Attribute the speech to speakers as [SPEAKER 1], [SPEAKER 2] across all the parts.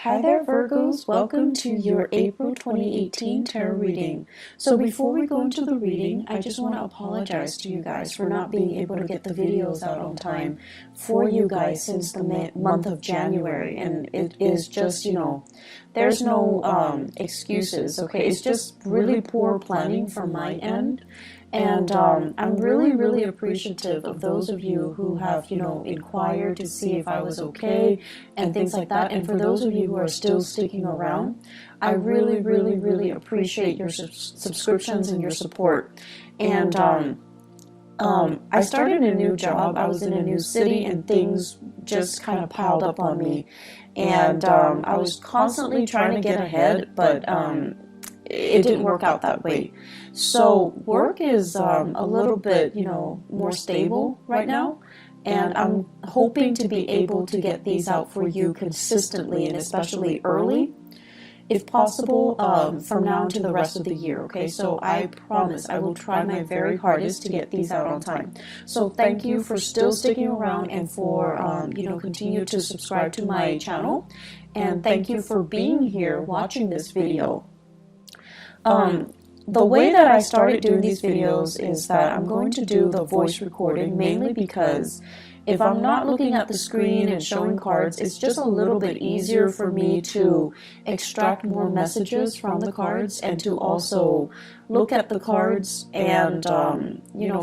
[SPEAKER 1] Hi there, Virgos. Welcome to your April 2018 tarot reading. So before we go into the reading, I just want to apologize to you guys for not being able to get the videos out on time for you guys since the month of January. And it is just, there's no excuses, okay? It's just really poor planning from my end. And I'm really, really appreciative of those of you who have, inquired to see if I was okay and things like that. And for those of you who are still sticking around, I really, really, really appreciate your subscriptions and your support. And I started a new job. I was in a new city and things just kind of piled up on me. And I was constantly trying to get ahead, but it didn't work out that way. So work is a little bit, more stable right now. And I'm hoping to be able to get these out for you consistently and especially early, if possible, from now to the rest of the year, okay? So I promise I will try my very hardest to get these out on time. So thank you for still sticking around and for, continue to subscribe to my channel. And thank you for being here watching this video. The way that I started doing these videos is that I'm going to do the voice recording mainly because if I'm not looking at the screen and showing cards, it's just a little bit easier for me to extract more messages from the cards and to also look at the cards and,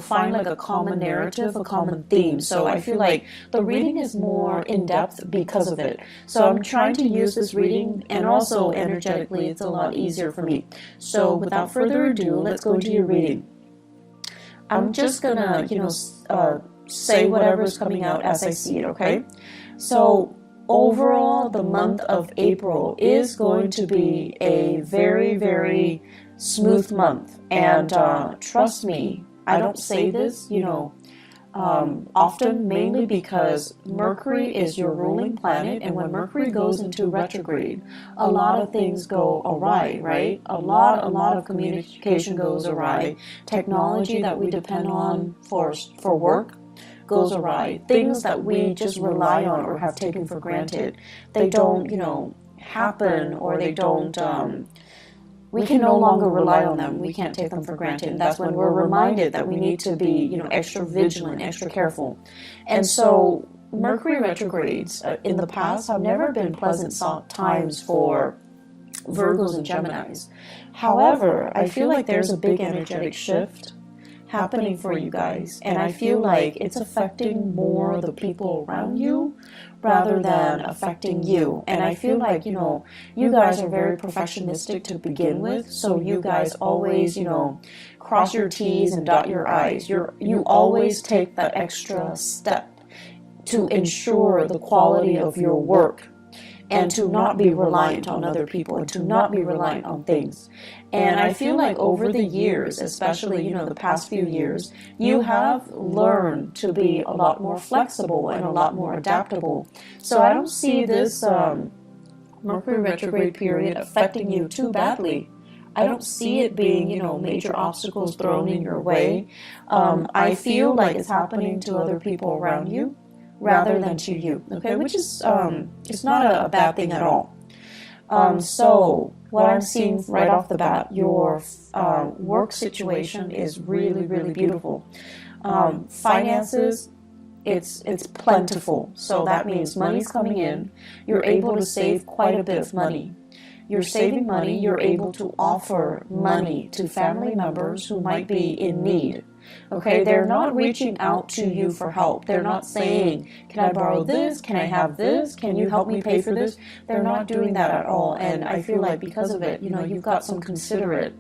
[SPEAKER 1] find like a common narrative, a common theme. So I feel like the reading is more in-depth because of it. So I'm trying to use this reading and also energetically, it's a lot easier for me. So without further ado, let's go into your reading. I'm just gonna, say whatever is coming out as I see it, okay? So overall, the month of April is going to be a very, very smooth month. And trust me, I don't say this, often, mainly because Mercury is your ruling planet, and when Mercury goes into retrograde, a lot of things go awry, right? A lot of communication goes awry. Technology that we depend on for work goes awry. Things that we just rely on or have taken for granted, they don't, happen, or they don't, we can no longer rely on them. We can't take them for granted. And that's when we're reminded that we need to be, extra vigilant, extra careful. And so Mercury retrogrades in the past have never been pleasant times for Virgos and Geminis. However, I feel like there's a big energetic shift happening for you guys, and I feel like it's affecting more the people around you rather than affecting you. And I feel like, you guys are very perfectionistic to begin with, so you guys always, cross your T's and dot your I's. You always take that extra step to ensure the quality of your work and to not be reliant on other people and to not be reliant on things. And I feel like over the years, especially, the past few years, you have learned to be a lot more flexible and a lot more adaptable. So I don't see this Mercury retrograde period affecting you too badly. I don't see it being, major obstacles thrown in your way. I feel like it's happening to other people around you rather than to you, okay? Which is, it's not a bad thing at all. So what I'm seeing right off the bat, your work situation is really, really beautiful. Finances, it's plentiful. So that means money's coming in. You're able to save quite a bit of money. You're saving money. You're able to offer money to family members who might be in need. Okay, they're not reaching out to you for help. They're not saying, can I borrow this? Can I have this? Can you help me pay for this? They're not doing that at all. And I feel like because of it, you've got some considerate,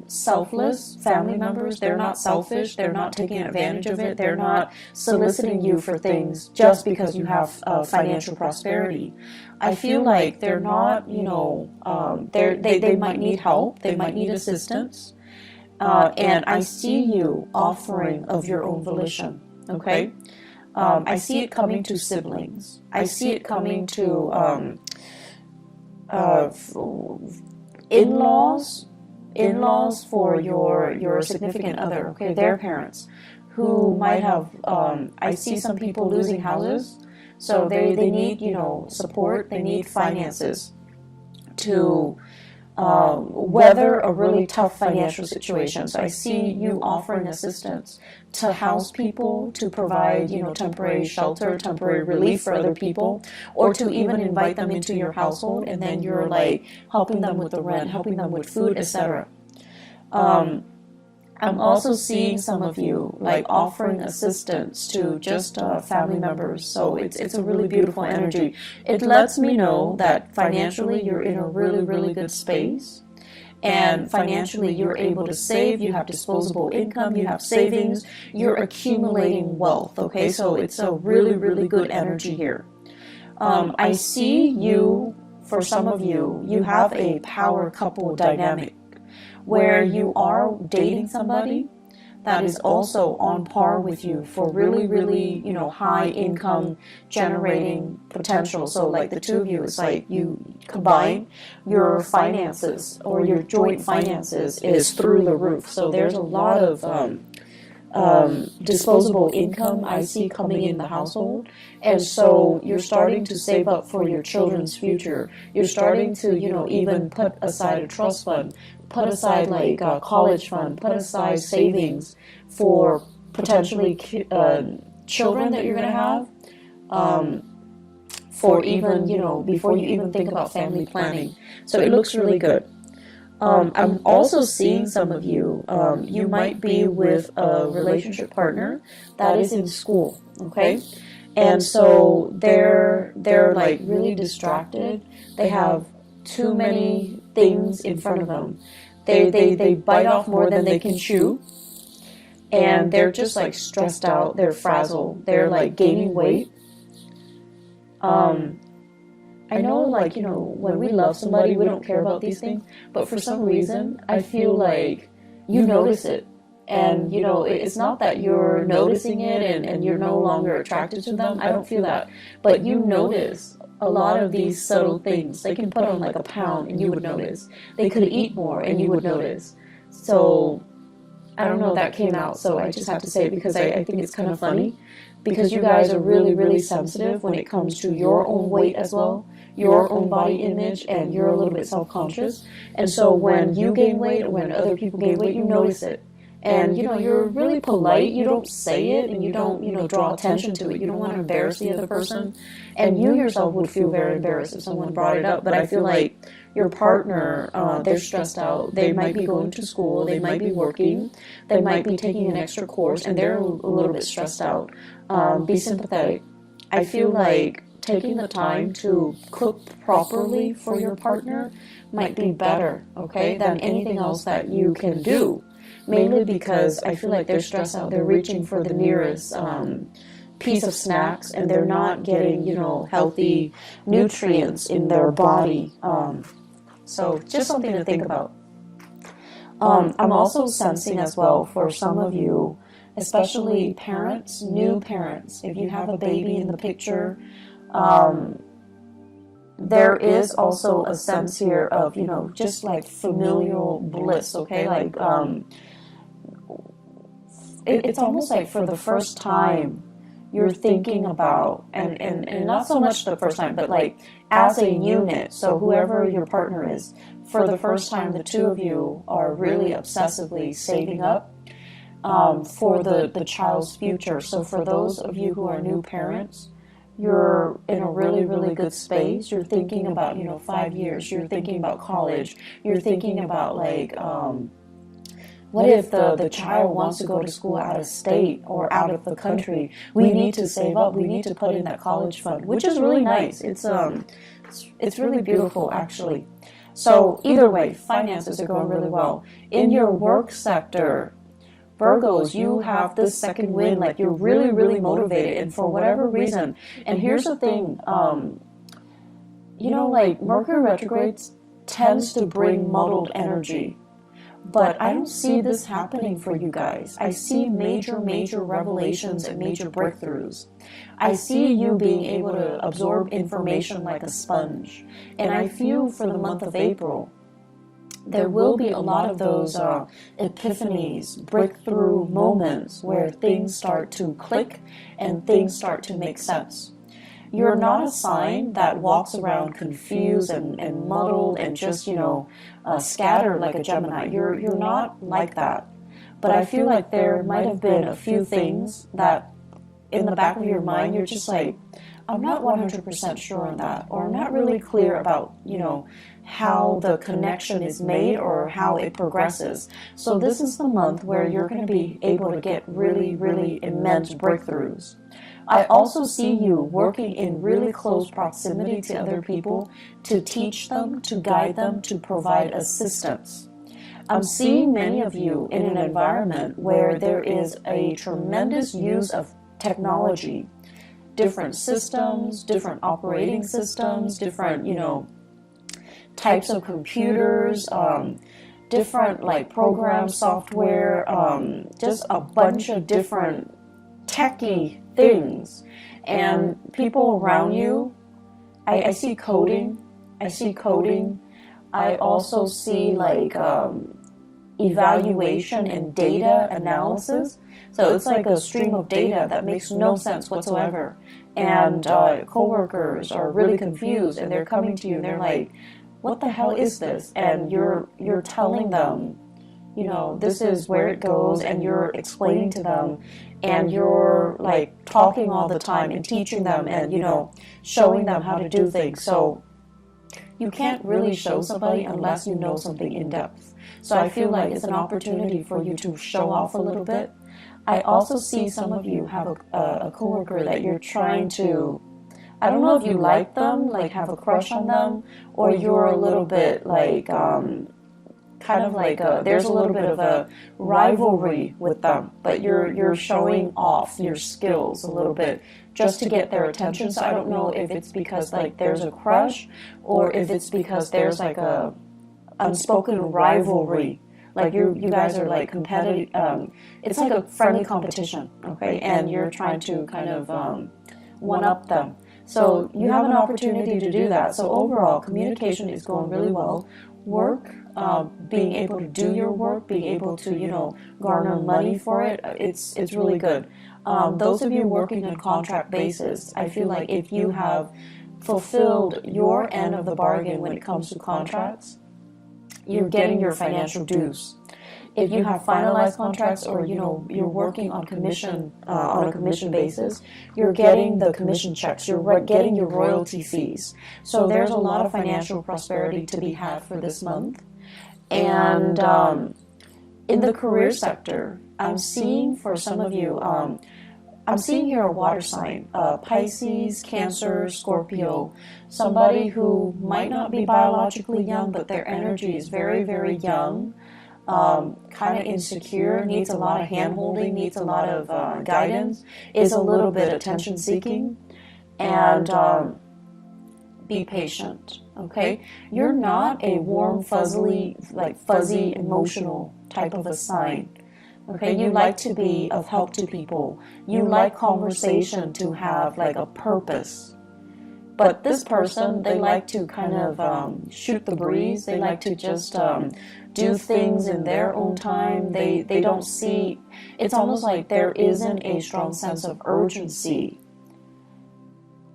[SPEAKER 1] selfless family members. They're not selfish. They're not taking advantage of it. They're not soliciting you for things just because you have financial prosperity. I feel like they're not, they might need help. They might need assistance. And I see you offering of your own volition, okay? I see it coming to siblings. I see it coming to in-laws for your significant other, okay, their parents, who might have, I see some people losing houses So they need, you know, support, they need finances to weather a really tough financial situation. So I see you offering assistance to house people, to provide, you know, temporary shelter, temporary relief for other people, or to even invite them into your household, and then you're like helping them with the rent, helping them with food, etc. I'm also seeing some of you like offering assistance to just family members. So it's a really beautiful energy. It lets me know that financially you're in a really, really good space. And financially you're able to save, you have disposable income, you have savings, you're accumulating wealth, okay? So it's a really, really good energy here. I see you, for some of you, you have a power couple dynamic where you are dating somebody that is also on par with you for really, really, you know, high income generating potential. So like the two of you, it's like you combine your finances, or your joint finances is through the roof. So there's a lot of disposable income I see coming in the household. And so you're starting to save up for your children's future. You're starting to, you know, even put aside a trust fund, put aside like a college fund, put aside savings for potentially children that you're going to have, for even, you know, before you even think about family planning. So it looks really good. I'm also seeing some of you, you might be with a relationship partner that is in school, okay? And so they're like really distracted. They have too many things in front of them. They bite off more than they can chew. And they're just like stressed out, they're frazzled, they're like gaining weight. I know, like, you know, when we love somebody, we don't care about these things, but for some reason, I feel like you notice it. And, you know, it's not that you're noticing it and you're no longer attracted to them. I don't feel that. But you notice a lot of these subtle things. They can put on like a pound and you would notice. They could eat more and you would notice. So I don't know if that came out, so I just have to say it because I think it's kind of funny. Because you guys are really, really sensitive when it comes to your own weight as well, your own body image, and you're a little bit self-conscious. And so when you gain weight or when other people gain weight, you notice it. And, you know, you're really polite. You don't say it and you don't, you know, draw attention to it. You don't want to embarrass the other person. And you yourself would feel very embarrassed if someone brought it up. But I feel like your partner, they're stressed out. They might be going to school. They might be working. They might be taking an extra course and they're a little bit stressed out. Be sympathetic. I feel like taking the time to cook properly for your partner might be better, okay, than anything else that you can do. Mainly because I feel like they're stressed out. They're reaching for the nearest piece of snacks and they're not getting, you know, healthy nutrients in their body. So just something to think about. I'm also sensing as well for some of you, especially parents, new parents, if you have a baby in the picture, there is also a sense here of, you know, just like familial bliss, okay? Like, it's almost like for the first time you're thinking about, and not so much the first time, but like as a unit, so whoever your partner is, for the first time the two of you are really obsessively saving up for the child's future. So for those of you who are new parents, you're in a really, really good space. You're thinking about, you know, 5 years. You're thinking about college. You're thinking about like, what if the child wants to go to school out of state or out of the country? We need to save up. We need to put in that college fund, which is really nice. It's really beautiful, actually. So either way, finances are going really well. In your work sector, Virgos, you have this second wind, like you're really, really motivated, and for whatever reason. And here's the thing, you know, like Mercury retrograde tends to bring muddled energy. But I don't see this happening for you guys. I see major, major revelations and major breakthroughs. I see you being able to absorb information like a sponge. And I feel for the month of April, there will be a lot of those epiphanies, breakthrough moments where things start to click and things start to make sense. you're not a sign that walks around confused and muddled and just, scattered like a Gemini. You're not like that. But I feel like there might have been a few things that in the back of your mind, you're just like, I'm not 100% sure on that, or I'm not really clear about, how the connection is made or how it progresses. So this is the month where you're going to be able to get really, really immense breakthroughs. I also see you working in really close proximity to other people to teach them, to guide them, to provide assistance. I'm seeing many of you in an environment where there is a tremendous use of technology, different systems, different operating systems, different, types of computers, different like programs, software, just a bunch of different techie things. And people around you, I see coding. I also see like evaluation and data analysis. So it's like a stream of data that makes no sense whatsoever. And coworkers are really confused, and they're coming to you and they're like, what the hell is this? And you're telling them, this is where it goes, and you're explaining to them, and you're like talking all the time and teaching them and, showing them how to do things. So you can't really show somebody unless you know something in depth. So I feel like it's an opportunity for you to show off a little bit. I also see some of you have a coworker that you're trying to, I don't know if you like them, like have a crush on them, or you're a little bit like, kind of like, there's a little bit of a rivalry with them, but you're showing off your skills a little bit just to get their attention. So I don't know if it's because like there's a crush, or if it's because there's like a unspoken rivalry. Like you guys are like competitive, it's like a friendly competition, okay? And you're trying to kind of one-up them. So you have an opportunity to do that. So overall, communication is going really well. Work, being able to do your work, being able to, garner money for it, it's really good. Those of you working on contract basis, I feel like if you have fulfilled your end of the bargain when it comes to contracts, you're getting your financial dues. If you have finalized contracts, or you're working on commission on a commission basis, you're getting the commission checks, you're getting your royalty fees. So there's a lot of financial prosperity to be had for this month. And in the career sector, I'm seeing for some of you, I'm seeing here a water sign, Pisces, Cancer, Scorpio, somebody who might not be biologically young, but their energy is very, very young. Kind of insecure, needs a lot of hand-holding, needs a lot of guidance, is a little bit attention-seeking, and be patient, okay? You're not a warm, fuzzy, emotional type of a sign, okay? You like to be of help to people. You like conversation to have like a purpose. But this person, they like to kind of shoot the breeze. They like to just do things in their own time. They don't see, it's almost like there isn't a strong sense of urgency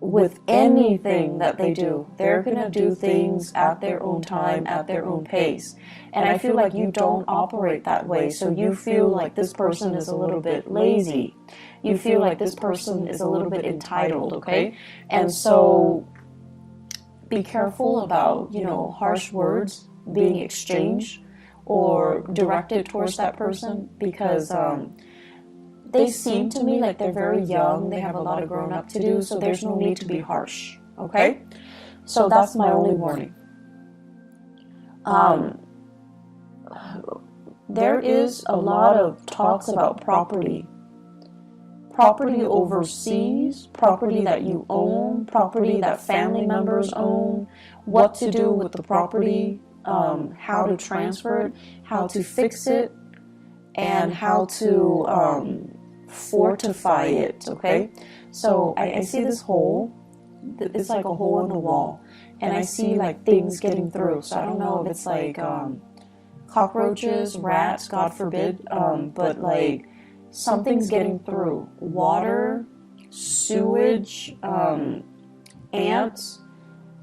[SPEAKER 1] with anything that they do. They're going to do things at their own time, at their own pace. And I feel like you don't operate that way. So you feel like this person is a little bit lazy. You feel like this person is a little bit entitled, okay? And so be careful about, harsh words being exchanged or directed towards that person, because they seem to me like they're very young. They have a lot of growing up to do, so there's no need to be harsh, okay? So that's my only warning. There is a lot of talks about property overseas, property that you own, property that family members own, what to do with the property, how to transfer it, how to fix it, and how to fortify it, okay? So I see this hole. It's like a hole in the wall, and I see like things getting through. So I don't know if it's like cockroaches, rats, God forbid, but like something's getting through. Water, sewage, ants.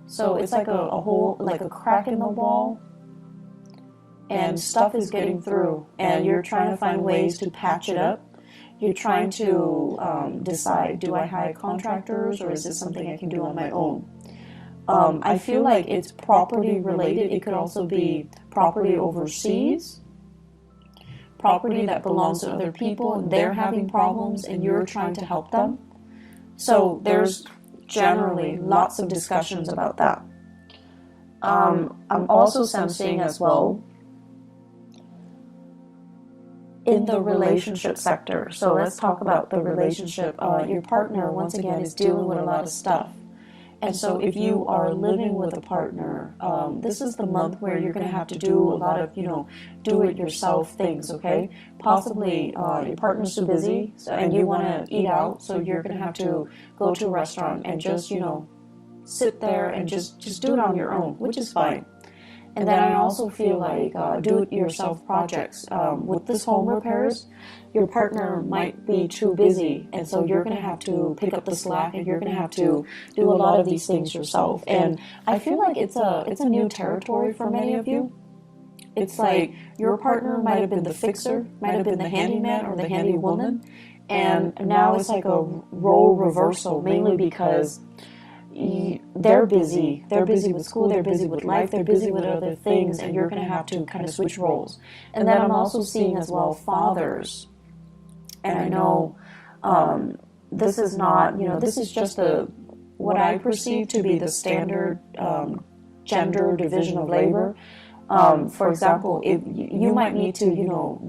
[SPEAKER 1] So it's like a hole, like a crack in the wall, and stuff is getting through, and you're trying to find ways to patch it up. You're trying to decide, do I hire contractors, or is this something I can do on my own? I feel like it's property related. It could also be property overseas, property that belongs to other people, and they're having problems, and you're trying to help them. So there's generally lots of discussions about that. I'm also sensing as well in the relationship sector. So let's talk about the relationship. Your partner, once again, is dealing with a lot of stuff. And so if you are living with a partner, this is the month where you're going to have to do a lot of, do-it-yourself things, okay? Possibly your partner's too busy and you want to eat out, so you're going to have to go to a restaurant and just, sit there and just do it on your own, which is fine. And then I also feel like do-it-yourself projects. With this home repairs, your partner might be too busy, and so you're going to have to pick up the slack, and you're going to have to do a lot of these things yourself. And I feel like it's a new territory for many of you. It's like your partner might have been the fixer, might have been the handyman or the handy woman, and now it's like a role reversal, mainly because they're busy with school, they're busy with life, they're busy with other things, and you're going to have to kind of switch roles. And then I'm also seeing as well fathers, and I know this is not, this is just what I perceive to be the standard gender division of labor. For example, if you might need to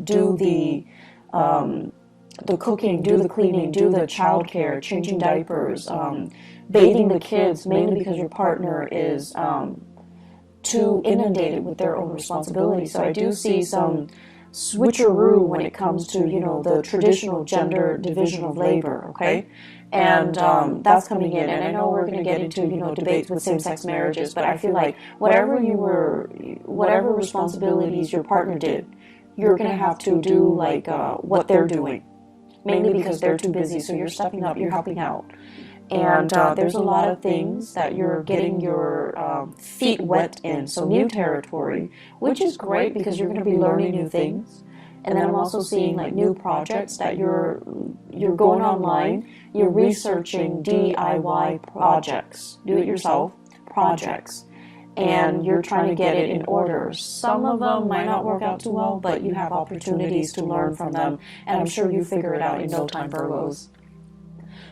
[SPEAKER 1] do the cooking, do the cleaning, do the childcare, changing diapers, bathing the kids, mainly because your partner is too inundated with their own responsibilities. So I do see some switcheroo when it comes to, the traditional gender division of labor, okay? And that's coming in. And I know we're going to get into, debates with same-sex marriages, but I feel like whatever responsibilities your partner did, you're going to have to do like what they're doing, mainly because they're too busy. So you're stepping up, you're helping out. And there's a lot of things that you're getting your feet wet in, so new territory, which is great because you're going to be learning new things. And then I'm also seeing like new projects that you're going online, you're researching DIY projects, do-it-yourself projects, and you're trying to get it in order. Some of them might not work out too well, but you have opportunities to learn from them, and I'm sure you figure it out in no time, Virgos.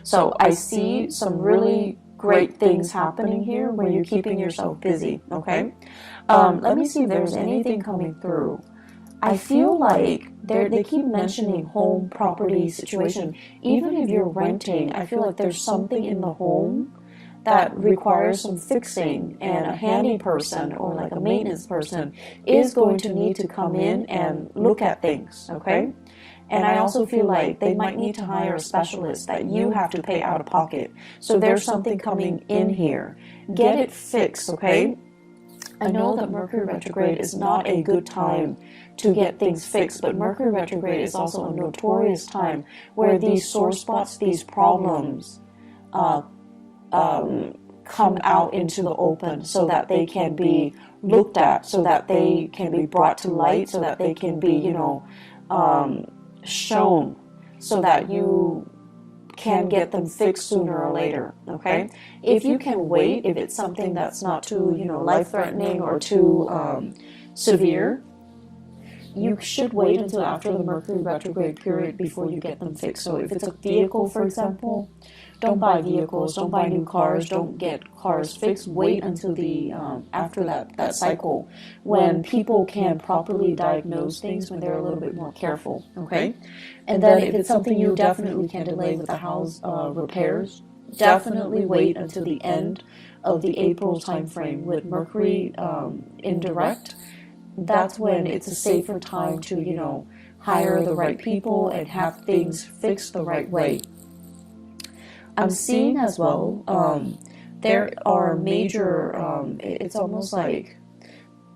[SPEAKER 1] So I see some really great things happening here where you're keeping yourself busy, okay? Let me see if there's anything coming through. I feel like they keep mentioning home property situation. Even if you're renting, I feel like there's something in the home that requires some fixing, and a handy person or like a maintenance person is going to need to come in and look at things, okay? And I also feel like they might need to hire a specialist that you have to pay out of pocket. So there's something coming in here. Get it fixed, okay? I know that Mercury retrograde is not a good time to get things fixed, but Mercury retrograde is also a notorious time where these sore spots, these problems, come out into the open so that they can be looked at, so that they can be brought to light, so that they can be, shown, so that you can get them fixed sooner or later, okay? If you can wait, if it's something that's not too, life-threatening or too severe, you should wait until after the Mercury retrograde period before you get them fixed. So if it's a vehicle, for example, don't buy vehicles, don't buy new cars, don't get cars fixed. Wait until the after that cycle when people can properly diagnose things, when they're a little bit more careful, okay? And then if it's something you definitely can delay with the house repairs, definitely wait until the end of the April time frame with Mercury in direct. That's when it's a safer time to, hire the right people and have things fixed the right way. I'm seeing as well, there are major, it's almost like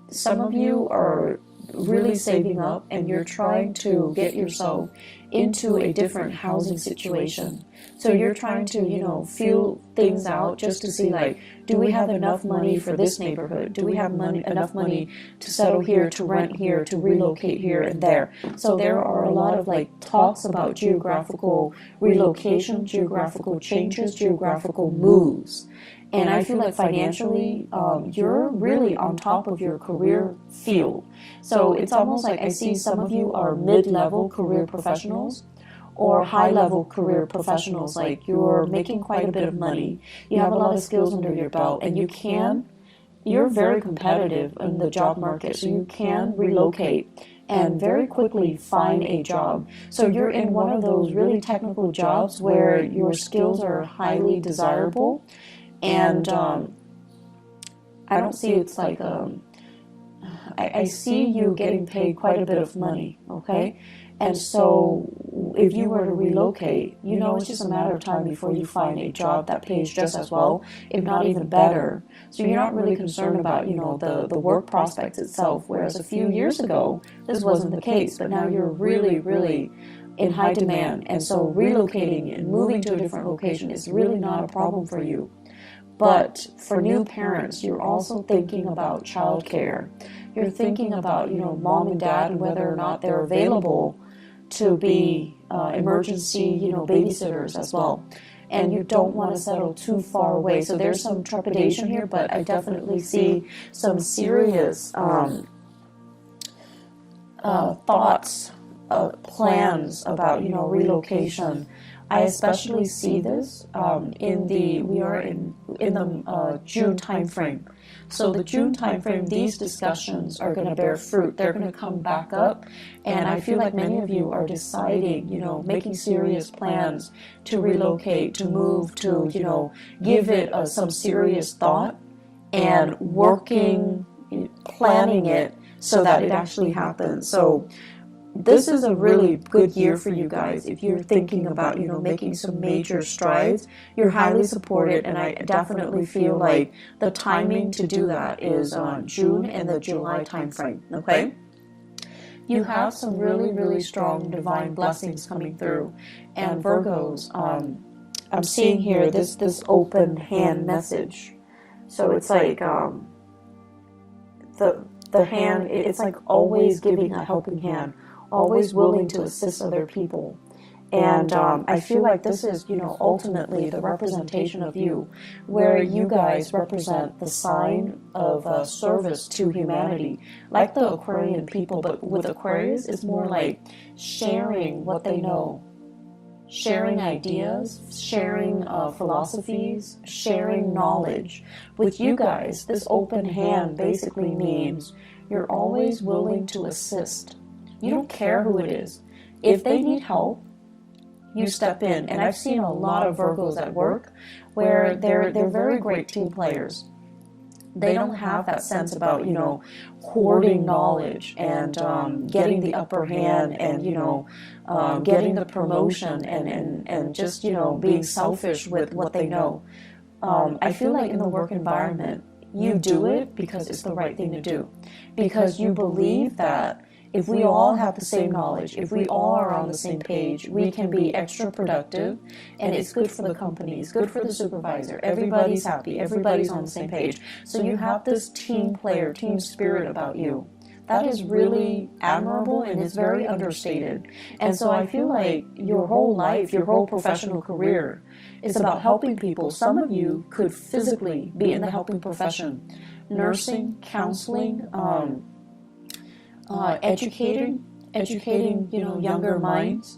[SPEAKER 1] some of you are really saving up and you're trying to get yourself into a different housing situation. So you're trying to, you know, feel things out just to see, like, do we have enough money for this neighborhood? Do we have enough money to settle here, to rent here, to relocate here and there? So there are a lot of like talks about geographical relocation, geographical changes, geographical moves. And I feel like financially, you're really on top of your career field. So it's almost like I see some of you are mid-level career professionals or high-level career professionals. Like you're making quite a bit of money, you have a lot of skills under your belt, and you're very competitive in the job market, so you can relocate and very quickly find a job. So you're in one of those really technical jobs where your skills are highly desirable. And I don't see it's like, I see you getting paid quite a bit of money, okay? And so if you were to relocate, you know, it's just a matter of time before you find a job that pays just as well, if not even better. So you're not really concerned about, you know, the work prospects itself, whereas a few years ago, this wasn't the case, but now you're really, really in high demand. And so relocating and moving to a different location is really not a problem for you. But for new parents, you're also thinking about childcare. You're thinking about, you know, mom and dad and whether or not they're available to be emergency, you know, babysitters as well. And you don't want to settle too far away. So there's some trepidation here, but I definitely see some serious thoughts, plans about, you know, relocation. I especially see this we are in the June timeframe. So the June timeframe, these discussions are going to bear fruit. They're going to come back up, and I feel like many of you are deciding, you know, making serious plans to relocate, to move, to, you know, give it some serious thought and working, planning it so that it actually happens. So this is a really good year for you guys. If you're thinking about, you know, making some major strides, you're highly supported, and I definitely feel like the timing to do that is on June and the July timeframe, okay? You have some really, really strong divine blessings coming through. And Virgos, I'm seeing here this open hand message. So it's like the hand, it's like always giving a helping hand, always willing to assist other people. And I feel like this is, you know, ultimately the representation of you, where you guys represent the sign of service to humanity, like the Aquarian people. But with Aquarius, it's more like sharing what they know, sharing ideas, sharing philosophies, sharing knowledge. With you guys, this open hand basically means you're always willing to assist. You don't care who it is. If they need help, you step in. And I've seen a lot of Virgos at work where they're very great team players. They don't have that sense about, you know, hoarding knowledge and getting the upper hand and, you know, getting the promotion and just, you know, being selfish with what they know. I feel like in the work environment, you do it because it's the right thing to do. Because you believe that if we all have the same knowledge, if we all are on the same page, we can be extra productive, and it's good for the company, it's good for the supervisor. Everybody's happy, everybody's on the same page. So you have this team player, team spirit about you. That is really admirable, and it's very understated. And so I feel like your whole life, your whole professional career is about helping people. Some of you could physically be in the helping profession, nursing, counseling, educating, you know, younger minds.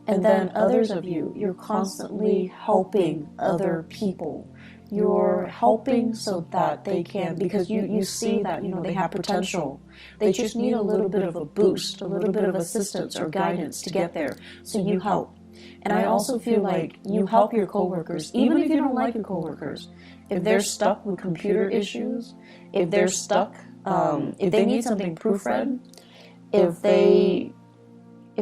[SPEAKER 1] And then others of you, you're constantly helping other people. You're helping so that they can, because you see that, you know, they have potential. They just need a little bit of a boost, a little bit of assistance or guidance to get there. So you help. And I also feel like you help your coworkers, even if you don't like your coworkers. If they're stuck with computer issues, if they're stuck, if they need something proofread, if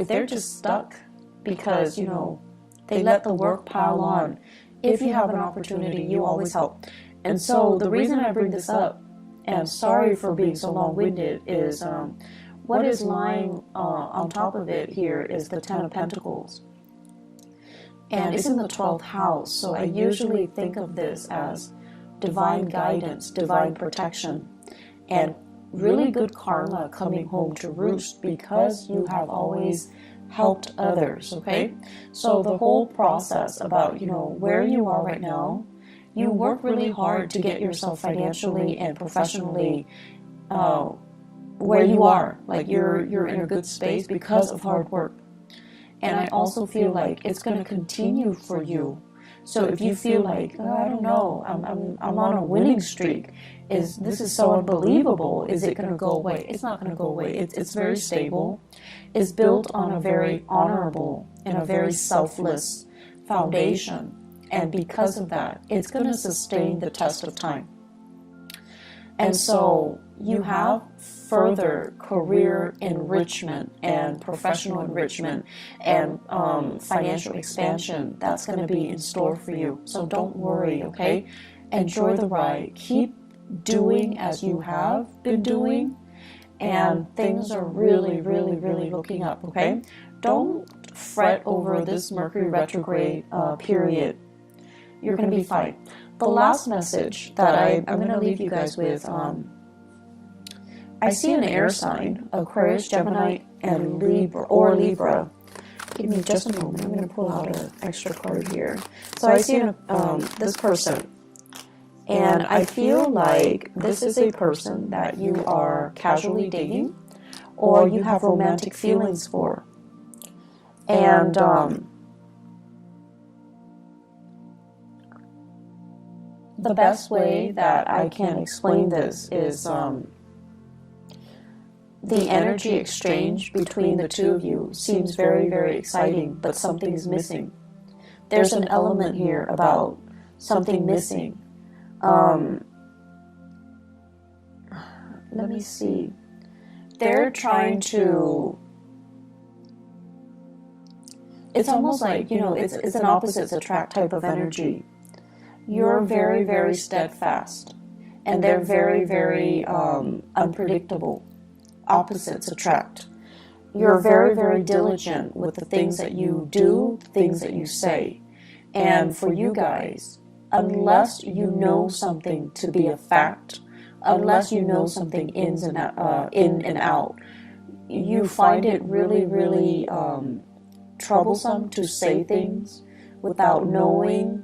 [SPEAKER 1] they're just stuck because, you know, they let the work pile on, if you have an opportunity, you always help. And so the reason I bring this up, and sorry for being so long-winded, is what is lying on top of it here is the Ten of Pentacles. And it's in the 12th house. So I usually think of this as divine guidance, divine protection, and really good karma coming home to roost because you have always helped others, okay? So the whole process about, where you are right now, you work really hard to get yourself financially and professionally where you are. Like you're in a good space because of hard work. And I also feel like it's going to continue for you. So if you feel like, oh, I don't know, I'm on a winning streak, this is so unbelievable, is it going to go away? It's not going to go away. It's very stable. It's built on a very honorable and a very selfless foundation. And because of that, it's going to sustain the test of time. And so you have further career enrichment and professional enrichment and financial expansion that's going to be in store for you. So don't worry, okay? Enjoy the ride. Keep doing as you have been doing, and things are really, really, really looking up, okay? Don't fret over this Mercury retrograde period. You're going to be fine. The last message that I'm going to leave you guys with, I see an air sign, Aquarius, Gemini, and Libra. Give me just a moment. I'm going to pull out an extra card here. So I see this person, and I feel like this is a person that you are casually dating or you have romantic feelings for. And the best way that I can explain this is the energy exchange between the two of you seems very, very exciting, but something's missing. There's an element here about something missing. Let me see. They're trying to... It's almost like, it's an opposites attract type of energy. You're very, very steadfast, and they're very, very unpredictable. Opposites attract. You're very, very diligent with the things that you do, things that you say. And for you guys, unless you know something to be a fact, unless you know something in and out, you find it really, really troublesome to say things without knowing,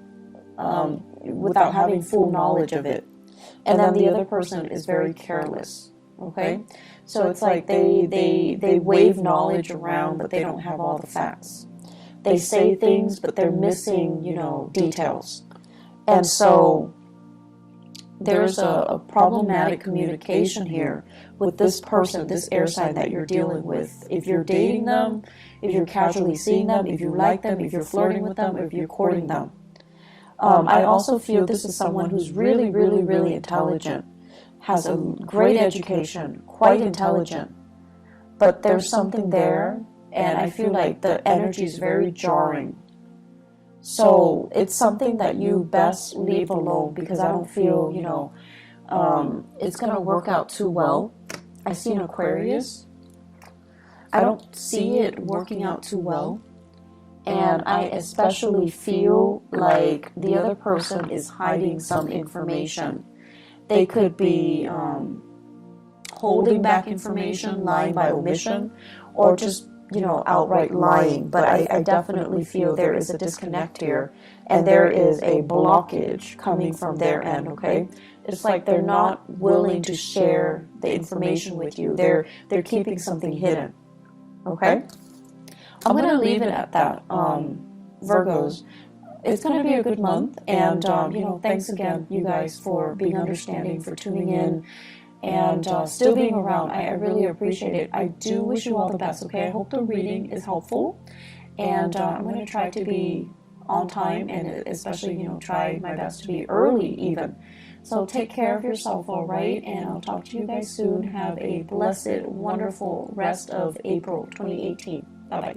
[SPEAKER 1] without having full knowledge of it. And then the other person is very careless, okay? So it's like they wave knowledge around, but they don't have all the facts. They say things, but they're missing, details. And so there's a problematic communication here with this person, this air sign that you're dealing with. If you're dating them, if you're casually seeing them, if you like them, if you're flirting with them, or if you're courting them. I also feel this is someone who's really, really, really intelligent, has a great education, quite intelligent, but there's something there, and I feel like the energy is very jarring. So it's something that you best leave alone, because I don't feel, it's going to work out too well. I see an Aquarius. I don't see it working out too well. And I especially feel like the other person is hiding some information. They could be holding back information, lying by omission, or just, outright lying. But I definitely feel there is a disconnect here, and there is a blockage coming from their end, okay? It's like they're not willing to share the information with you. They're keeping something hidden, okay? I'm going to leave it at that, Virgos. It's going to be a good month, and, thanks again, you guys, for being understanding, for tuning in, and still being around. I really appreciate it. I do wish you all the best, okay? I hope the reading is helpful, and I'm going to try to be on time, and especially, try my best to be early even. So take care of yourself, all right? And I'll talk to you guys soon. Have a blessed, wonderful rest of April 2018. Bye-bye.